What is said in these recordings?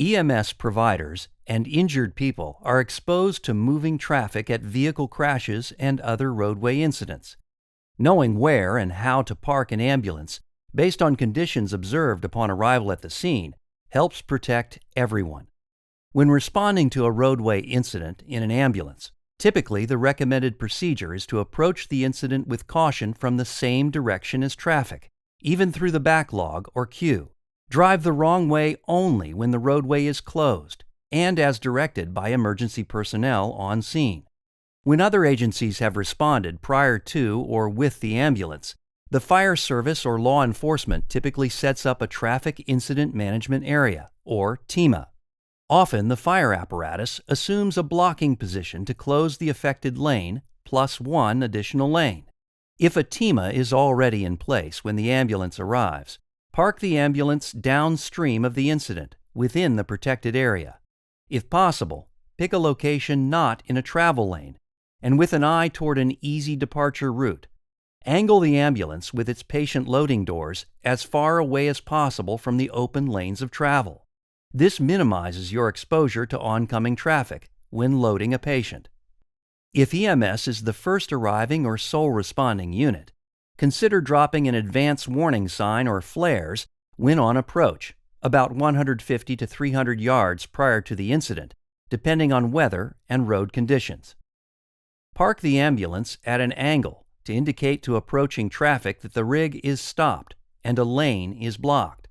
EMS providers and injured people are exposed to moving traffic at vehicle crashes and other roadway incidents. Knowing where and how to park an ambulance based on conditions observed upon arrival at the scene helps protect everyone. When responding to a roadway incident in an ambulance, typically the recommended procedure is to approach the incident with caution from the same direction as traffic, even through the backlog or queue. Drive the wrong way only when the roadway is closed and as directed by emergency personnel on scene. When other agencies have responded prior to or with the ambulance, the fire service or law enforcement typically sets up a Traffic Incident Management Area, or TIMA. Often, the fire apparatus assumes a blocking position to close the affected lane plus one additional lane. If a TIMA is already in place when the ambulance arrives, park the ambulance downstream of the incident within the protected area. If possible, pick a location not in a travel lane and with an eye toward an easy departure route. Angle the ambulance with its patient loading doors as far away as possible from the open lanes of travel. This minimizes your exposure to oncoming traffic when loading a patient. If EMS is the first arriving or sole responding unit, consider dropping an advance warning sign or flares when on approach, about 150 to 300 yards prior to the incident, depending on weather and road conditions. Park the ambulance at an angle to indicate to approaching traffic that the rig is stopped and a lane is blocked.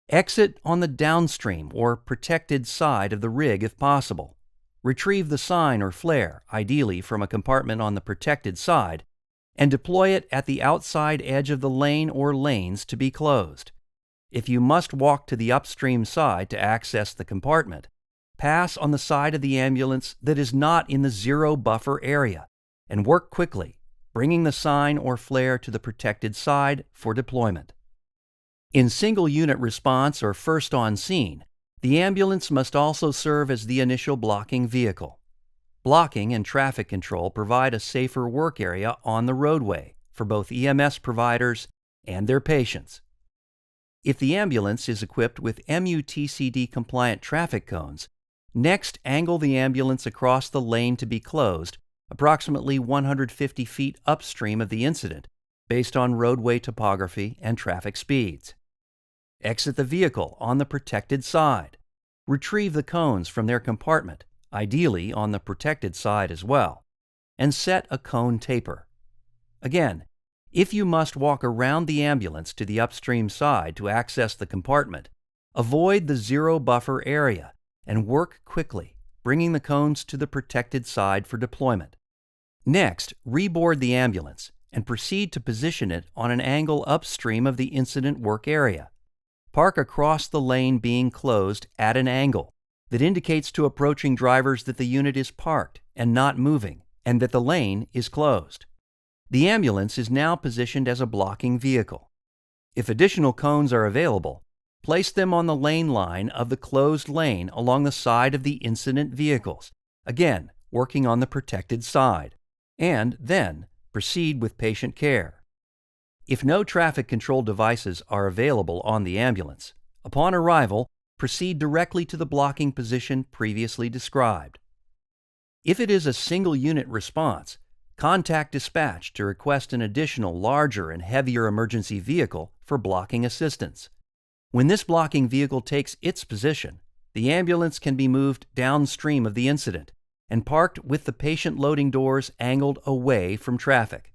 Exit on the downstream or protected side of the rig if possible. Retrieve the sign or flare, ideally from a compartment on the protected side, and deploy it at the outside edge of the lane or lanes to be closed. If you must walk to the upstream side to access the compartment, pass on the side of the ambulance that is not in the zero buffer area and work quickly, bringing the sign or flare to the protected side for deployment. In single unit response or first on scene, the ambulance must also serve as the initial blocking vehicle. Blocking and traffic control provide a safer work area on the roadway for both EMS providers and their patients. If the ambulance is equipped with MUTCD-compliant traffic cones, next angle the ambulance across the lane to be closed, approximately 150 feet upstream of the incident, based on roadway topography and traffic speeds. Exit the vehicle on the protected side. Retrieve the cones from their compartment, ideally on the protected side as well, and set a cone taper. Again, if you must walk around the ambulance to the upstream side to access the compartment, avoid the zero buffer area and work quickly, bringing the cones to the protected side for deployment. Next, reboard the ambulance and proceed to position it on an angle upstream of the incident work area. Park across the lane being closed at an angle that indicates to approaching drivers that the unit is parked and not moving, and that the lane is closed. The ambulance is now positioned as a blocking vehicle. If additional cones are available, place them on the lane line of the closed lane along the side of the incident vehicles, again working on the protected side, and then proceed with patient care. If no traffic control devices are available on the ambulance, upon arrival, proceed directly to the blocking position previously described. If it is a single unit response, contact dispatch to request an additional larger and heavier emergency vehicle for blocking assistance. When this blocking vehicle takes its position, the ambulance can be moved downstream of the incident and parked with the patient loading doors angled away from traffic.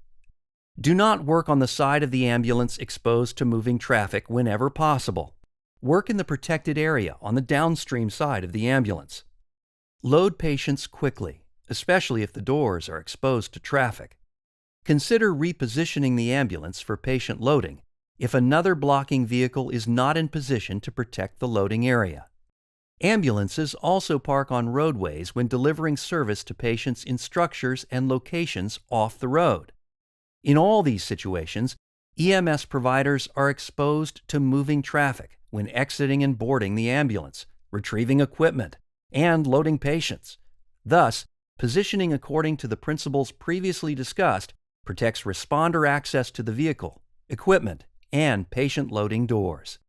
Do not work on the side of the ambulance exposed to moving traffic whenever possible. Work in the protected area on the downstream side of the ambulance. Load patients quickly, especially if the doors are exposed to traffic. Consider repositioning the ambulance for patient loading if another blocking vehicle is not in position to protect the loading area. Ambulances also park on roadways when delivering service to patients in structures and locations off the road. In all these situations, EMS providers are exposed to moving traffic when exiting and boarding the ambulance, retrieving equipment, and loading patients. Thus, positioning according to the principles previously discussed protects responder access to the vehicle, equipment, and patient loading doors.